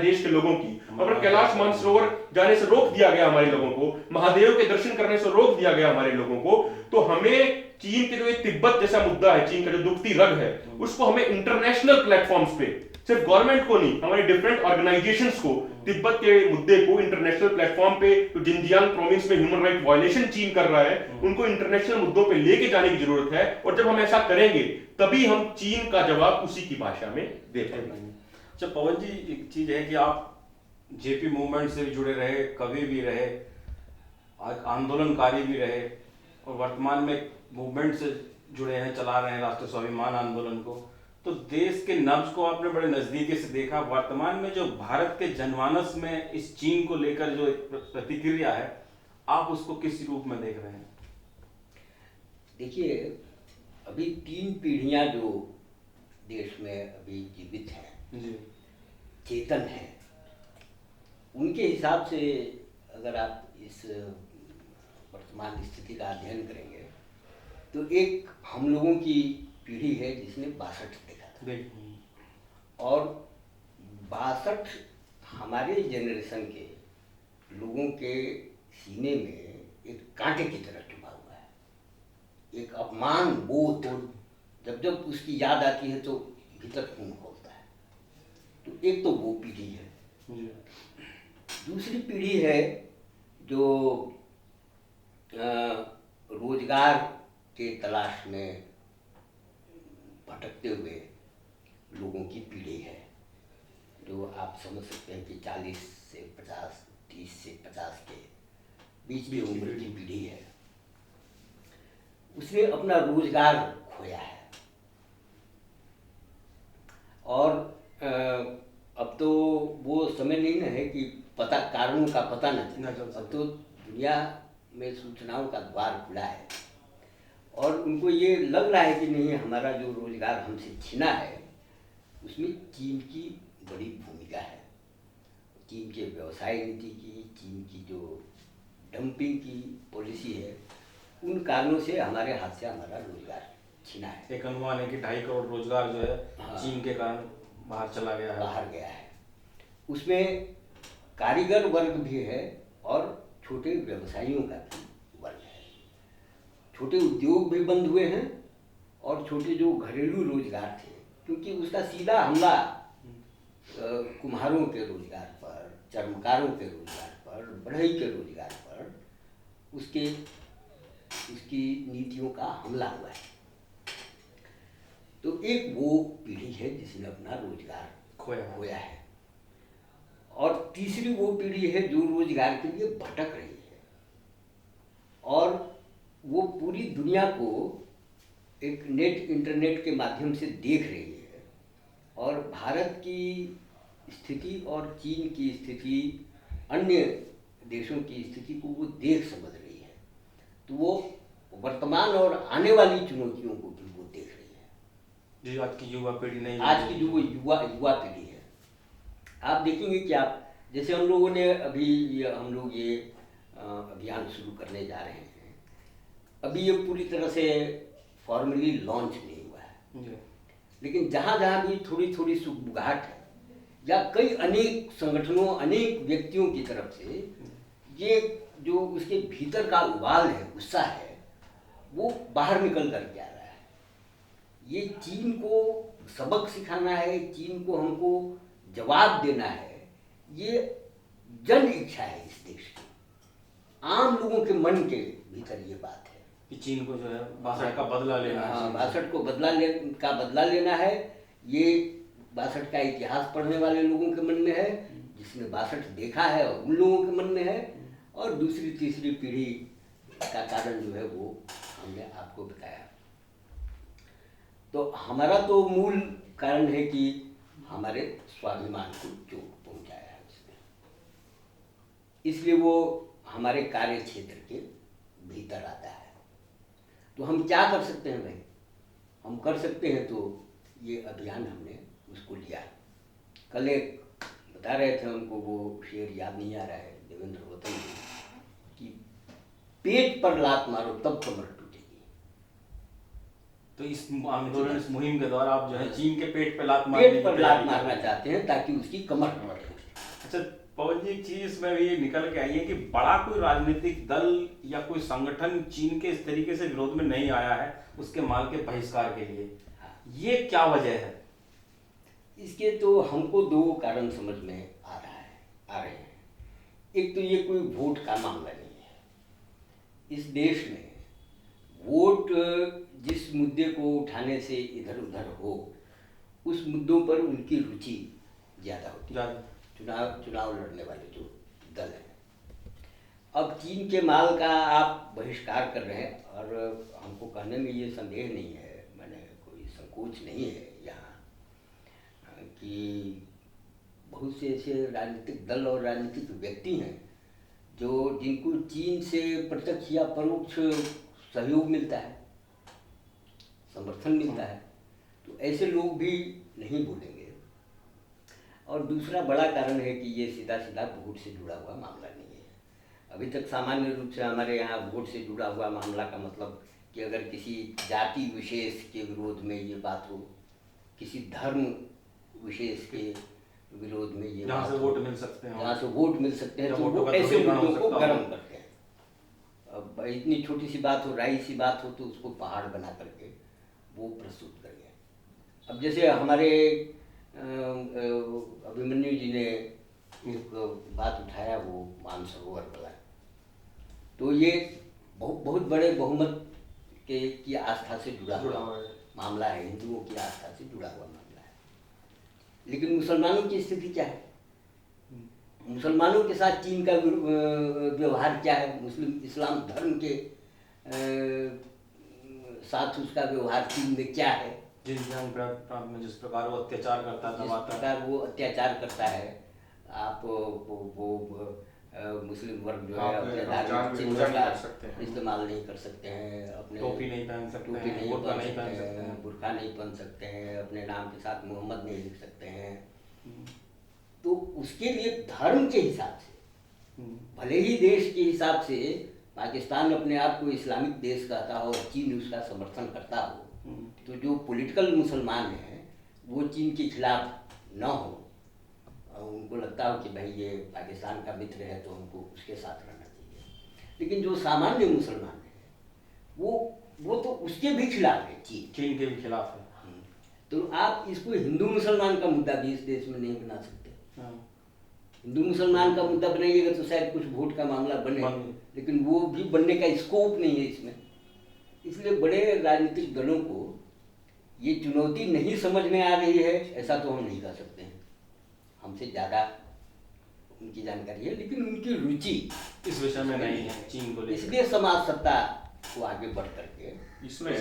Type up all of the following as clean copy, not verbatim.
देश के लोगों की, और कैलाश मानसरोवर जाने से रोक दिया गया हमारे लोगों को, महादेव के दर्शन करने से रोक दिया गया हमारे लोगों को, तो हमें चीन के जो ये तिब्बत जैसा मुद्दा है, चीन का जो दुखती रग है, उसको हमें इंटरनेशनल प्लेटफॉर्म्स पे, सिर्फ गवर्नमेंट को नहीं, हमारी डिफरेंट ऑर्गेनाइजेशंस को तिब्बत के मुद्दे को इंटरनेशनल प्लेटफॉर्म पे, तो जिनजियांग प्रोविंस में ह्यूमन राइट वायलेशन चीन कर रहा है, उनको इंटरनेशनल मुद्दों पे लेके जाने की जरूरत है। और जब हम ऐसा करेंगे तभी हम चीन का जवाब उसी की भाषा में दे पाएंगे। अच्छा पवन जी, एक चीज है कि आप जेपी मूवमेंट से भी जुड़े रहे, कवि भी रहे, आंदोलनकारी भी रहे, और वर्तमान में मूवमेंट से जुड़े हैं, चला रहे हैं राष्ट्रीय स्वाभिमान आंदोलन को। तो देश के नब्ज को आपने बड़े नजदीकी से देखा। वर्तमान में जो भारत के जनमानस में इस चीन को लेकर जो एक प्रतिक्रिया है, आप उसको किस रूप में देख रहे हैं? देखिए, अभी 3 पीढ़ियां जो देश में अभी जीवित हैं जी, चेतन है, उनके हिसाब से अगर आप इस वर्तमान स्थिति का अध्ययन करेंगे तो एक हम लोगों की पीढ़ी है जिसने 62 देखा था, और 62 हमारे जनरेशन के लोगों के सीने में एक कांटे की तरह चुभा हुआ है। एक अपमान बोध जब जब उसकी याद आती है तो भीतर खून खोलता है। तो एक तो वो पीढ़ी है। दूसरी पीढ़ी है जो रोजगार के तलाश में भटकते हुए लोगों की पीढ़ी है, जो आप समझ सकते हैं कि 40 से 50, 30 से 50 के बीच की उम्र की पीढ़ी है। उसने अपना रोजगार खोया है, और अब तो वो समय नहीं न है कि पता कारणों का पता न चले। अब तो दुनिया में सूचनाओं का द्वार खुला है, और उनको ये लग रहा है कि नहीं, हमारा जो रोजगार हमसे छीना है उसमें चीन की बड़ी भूमिका है। चीन के व्यवसाय नीति की, चीन की जो डंपिंग की पॉलिसी है, उन कारणों से हमारे हाथ से हमारा रोजगार छीना है। एक अनुमान है कि 2.5 करोड़ रोजगार जो है चीन के कारण बाहर चला गया है, बाहर गया है। उसमें कारीगर वर्ग भी है और छोटे व्यवसायियों का भी वर्ग है। छोटे उद्योग भी बंद हुए हैं, और छोटे जो घरेलू रोजगार थे, क्योंकि उसका सीधा हमला कुम्हारों के रोजगार पर, चर्मकारों के रोजगार पर, बढ़ई के रोजगार पर उसकी नीतियों का हमला हुआ है। तो एक वो पीढ़ी है जिसने अपना रोजगार खोया है, और तीसरी वो पीढ़ी है जो रोजगार के लिए भटक रही है, और वो पूरी दुनिया को एक इंटरनेट के माध्यम से देख रही है, और भारत की स्थिति और चीन की स्थिति, अन्य देशों की स्थिति को वो देख समझ रही है। तो वो वर्तमान और आने वाली चुनौतियों को भी वो देख रही है। जो आज की युवा पीढ़ी नहीं, आज की जो युवा पीढ़ी है, आप देखेंगे कि आप जैसे हम लोगों ने अभी हम लोग ये अभियान शुरू करने जा रहे हैं, अभी ये पूरी तरह से फॉर्मली लॉन्च नहीं हुआ है, लेकिन जहाँ जहाँ भी थोड़ी थोड़ी सुगबुगाहट है, या कई अनेक संगठनों, अनेक व्यक्तियों की तरफ से ये जो उसके भीतर का उबाल है, गुस्सा है, वो बाहर निकल करके आ रहा है। ये चीन को सबक सिखाना है, चीन को हमको जवाब देना है, ये जन इच्छा है इस देश की। आम लोगों के मन के भीतर ये बात है कि चीन को जो है 62 का बदला लेना है। 62 को बदला लेना है। ये 62 का इतिहास पढ़ने वाले लोगों के मन में है, जिसने 62 देखा है और उन लोगों के मन में है, और दूसरी तीसरी पीढ़ी का कारण जो है वो हमने आपको बताया। तो हमारा तो मूल कारण है कि हमारे स्वाभिमान को चोट पहुंचाया है उसने, इसलिए वो हमारे कार्य क्षेत्र के भीतर आता है। तो हम क्या कर सकते हैं भाई? हम कर सकते हैं तो ये अभियान हमने उसको लिया। कल एक बता रहे थे हमको, वो शेर याद नहीं आ रहा है, देवेंद्र वतन कि पेट पर लात मारो तब कमर टूटेगी। तो इस आंदोलन, इस मुहिम के द्वारा आप जो है चीन के पेट पर लात मारना चाहते हैं ताकि उसकी कमर न टूटे। अच्छा पवन जी, एक चीज इसमें भी निकल के आई है कि बड़ा कोई राजनीतिक दल या कोई संगठन चीन के इस तरीके से विरोध में नहीं आया है उसके माल के बहिष्कार के लिए, ये क्या वजह है? इसके तो हमको दो कारण समझ में आ रहे हैं। एक तो ये कोई वोट का मामला नहीं है। इस देश में वोट जिस मुद्दे को उठाने से इधर उधर हो, उस मुद्दों पर उनकी रुचि ज़्यादा होती है। चुनाव लड़ने वाले जो दल हैं, अब चीन के माल का आप बहिष्कार कर रहे हैं, और हमको कहने में ये संदेह नहीं है, मैंने कोई संकोच नहीं है यहाँ, कि बहुत से ऐसे राजनीतिक दल और राजनीतिक व्यक्ति हैं जिनको चीन से प्रत्यक्ष या परोक्ष सहयोग मिलता है, समर्थन मिलता है, तो ऐसे लोग भी नहीं बोलेंगे। और दूसरा बड़ा कारण है कि ये सीधा सीधा वोट से जुड़ा हुआ मामला नहीं है। अभी तक सामान्य रूप से हमारे यहाँ वोट से जुड़ा हुआ मामला का मतलब कि अगर किसी जाति विशेष के विरोध में ये बात हो, किसी धर्म विशेष के विरोध में ये जहाँ से वोट मिल सकते हैं, जहाँ से वोट मिल सकते हैं, तो वो का ऐसे ध्रुवीकरण हो मुद्दों को सकता है। गर्म करते हैं। अब इतनी छोटी सी बात हो, राई सी बात हो, तो उसको पहाड़ बना करके वो प्रस्तुत कर गए। अब जैसे हमारे अभिमन्यु जी ने एक बात उठाया, वो मानसरोवर वाला, तो ये बहुत बड़े बहुमत की आस्था से जुड़ा हुआ मामला है, हिंदुओं की आस्था से जुड़ा हुआ मामला है। लेकिन मुसलमानों की स्थिति क्या है? मुसलमानों के साथ चीन का व्यवहार क्या है? मुस्लिम इस्लाम धर्म के साथ उसका व्यवहार चीन में क्या है? जिस प्रकार वो अत्याचार करता था, जिस प्रकार वो अत्याचार करता है, आप वो मुस्लिम वर्ग जो है अपने धार्मिक चिन्ह का इस्तेमाल नहीं कर सकते हैं, अपने टोपी नहीं पहन सकते हैं, बुर्का नहीं पहन सकते हैं, बुर्का नहीं पहन सकते हैं, अपने नाम के साथ मोहम्मद नहीं लिख सकते हैं। तो उसके लिए धर्म के हिसाब से, भले ही देश के हिसाब से पाकिस्तान अपने आप को इस्लामिक देश कहता हो, चीन उसका समर्थन करता हो, तो जो पॉलिटिकल मुसलमान हैं वो चीन के खिलाफ न हो, उनको लगता हो कि भाई ये पाकिस्तान का मित्र है तो हमको उसके साथ रहना चाहिए। लेकिन जो सामान्य मुसलमान हैं वो तो उसके भी खिलाफ है, चीन के भी खिलाफ है। तो आप इसको हिंदू मुसलमान का मुद्दा भी इस देश में नहीं बना सकते। हिंदू मुसलमान का मुद्दा बनाइएगा तो शायद कुछ वोट का मामला बने, लेकिन वो भी बनने का स्कोप नहीं है इसमें। इसलिए बड़े राजनीतिक दलों को ये चुनौती नहीं समझ में आ रही है, ऐसा तो हम नहीं कह सकते हैं। हमसे ज़्यादा उनकी जानकारी है, लेकिन उनकी रुचि इस विषय में नहीं है चीन को लेकर। इसलिए समाज सत्ता को आगे बढ़ करके इसमें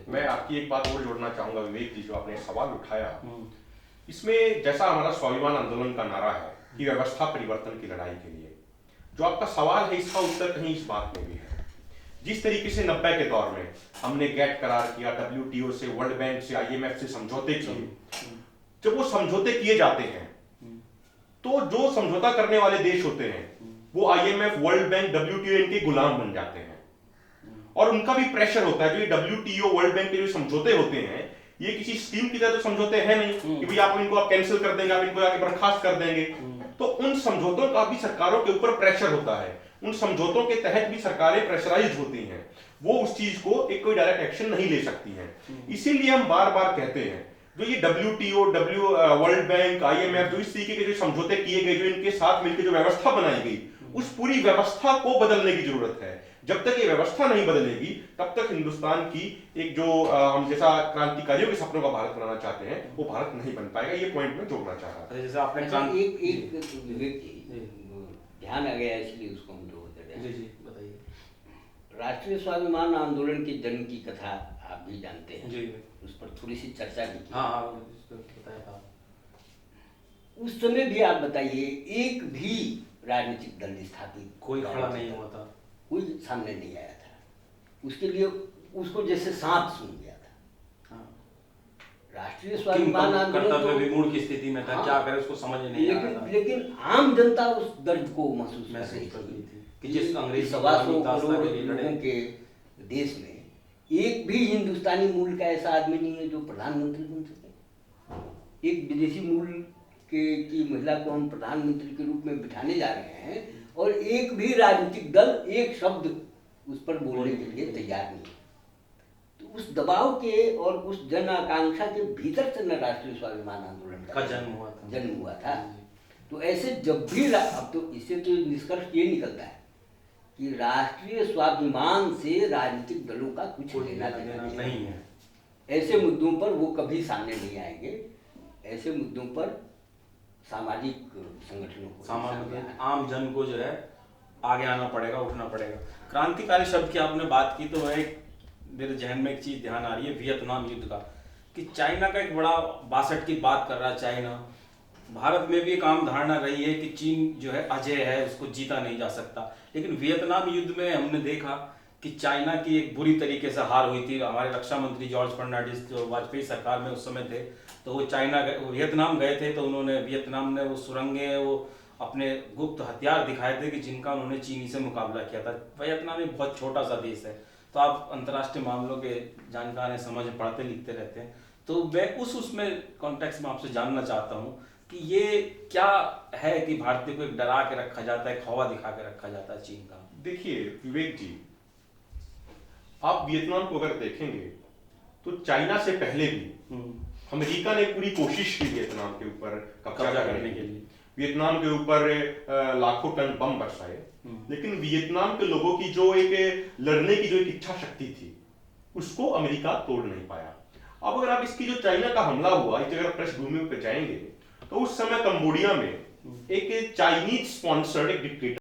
मैं आपकी एक बात और जोड़ना चाहूंगा विवेक जी, जो आपने सवाल उठाया, इसमें जैसा हमारा स्वाभिमान आंदोलन का नारा है कि व्यवस्था परिवर्तन की लड़ाई के लिए, जो आपका सवाल है इसका उत्तर कहीं इस बात में भी है। जिस तरीके से 90 के दौर में हमने गेट करार किया, WTO से, वर्ल्ड बैंक से, IMF से समझौते किए, जब वो समझौते किए जाते हैं तो जो समझौता करने वाले देश होते हैं वो IMF, वर्ल्ड बैंक, WTO इनके गुलाम बन जाते हैं, और उनका भी प्रेशर होता है। जो ये WTO, वर्ल्ड बैंक के जो समझौते होते हैं, ये किसी स्कीम की तरह तो समझौते हैं नहीं कि भाई आप कैंसिल कर देंगे, आप इनको आगे बर्खास्त कर देंगे। तो उन समझौतों का भी सरकारों के ऊपर प्रेशर होता है, उन समझौतों के तहत भी सरकारें प्रेशराइज होती हैं, वो उस चीज को एक कोई डायरेक्ट एक्शन नहीं ले सकती हैं। इसीलिए हम बार बार कहते हैं जो ये WTO, वर्ल्ड बैंक, IMF, जो इस तरीके के जो समझौते किए गए, जो इनके साथ मिलकर जो व्यवस्था बनाई गई, उस पूरी व्यवस्था को बदलने की जरूरत है। जब तक ये व्यवस्था नहीं बदलेगी तब तक हिंदुस्तान की एक जो हम जैसा क्रांतिकारियों के सपनों का भारत बनाना चाहते हैं वो भारत नहीं बन पाएगा। ये पॉइंट में जोड़ना चाह रहा था। जैसे आपने ध्यान आ गया इसलिए उसको हम जोड़ दे रहे हैं। जी बताइए। राष्ट्रीय स्वाभिमान आंदोलन के जन्म की कथा आप भी जानते हैं जी, उस पर थोड़ी सी चर्चा भी की। हाँ बताया था। उस समय भी आप बताइए, एक भी राजनीतिक दल स्थापित कोई खड़ा नहीं हुआ था, कोई सामने नहीं आया था। उसके लिए उसको जैसे सांप सूंघ गया था। राष्ट्रीय स्वाभिमान आंदोलन तो विमूढ़ की स्थिति में था, क्या करे उसको समझ नहीं आ रहा था। लेकिन आम जनता उस दर्द को महसूस कर रही थी कि जिस अंग्रेजी 125 करोड़ लोगों के देश में एक भी हिंदुस्तानी मूल का ऐसा आदमी नहीं है जो प्रधानमंत्री बन सके। एक विदेशी मूल की महिला को हम प्रधानमंत्री के रूप में बिठाने जा रहे हैं और एक भी राजनीतिक दल एक शब्द उस पर बोलने के लिए तैयार नहीं है। तो उस दबाव के और उस जन आकांक्षा के भीतर से न राष्ट्रीय स्वाभिमान आंदोलन का जन्म हुआ था। तो ऐसे जब भी अब तो इससे तो निष्कर्ष ये निकलता है कि राष्ट्रीय स्वाभिमान से राजनीतिक दलों का कुछ लेना देना नहीं है। ऐसे मुद्दों पर वो कभी सामने नहीं आएंगे। ऐसे मुद्दों पर सामाजिक संगठनों को, सामान्य आम जन को जो है आगे आना पड़ेगा, उठना पड़ेगा। क्रांतिकारी शब्द की आपने बात की तो एक मेरे जहन में एक चीज ध्यान आ रही है वियतनाम युद्ध का, कि चाइना का एक बड़ा 62 की बात कर रहा है चाइना। भारत में भी एक आम धारणा रही है कि चीन जो है अजय है, उसको जीता नहीं जा सकता। लेकिन वियतनाम युद्ध में हमने देखा कि चाइना की एक बुरी तरीके से हार हुई थी। हमारे रक्षा मंत्री जॉर्ज फर्नांडिस जो वाजपेयी सरकार में उस समय थे, तो वो वियतनाम गए थे, तो उन्होंने वियतनाम ने वो सुरंगें, वो अपने गुप्त हथियार दिखाए थे कि जिनका उन्होंने चीनी से मुकाबला किया था। वियतनाम एक बहुत छोटा सा देश है, तो आप अंतर्राष्ट्रीय मामलों के जानकार हैं, समझ पढ़ते लिखते रहते हैं, तो मैं उसमें कॉन्टेक्स्ट में आपसे जानना चाहता हूँ कि ये क्या है कि भारतीय को एक डरा के रखा जाता है, एक हवा दिखा के रखा जाता है चीन का। देखिए विवेक जी, आप वियतनाम को अगर देखेंगे तो चाइना से पहले भी अमेरिका ने पूरी कोशिश की वियतनाम के ऊपर कब्जा करने के लिए। वियतनाम के ऊपर लाखों टन बम बरसाए, लेकिन वियतनाम के लोगों की जो एक लड़ने की जो एक इच्छा शक्ति थी उसको अमेरिका तोड़ नहीं पाया। अब अगर आप इसकी जो चाइना का हमला हुआ, इस अगर पृष्ठभूमि पर जाएंगे तो उस समय कंबोडिया में एक चाइनीज स्पॉन्सर्ड एक डिक्टेटर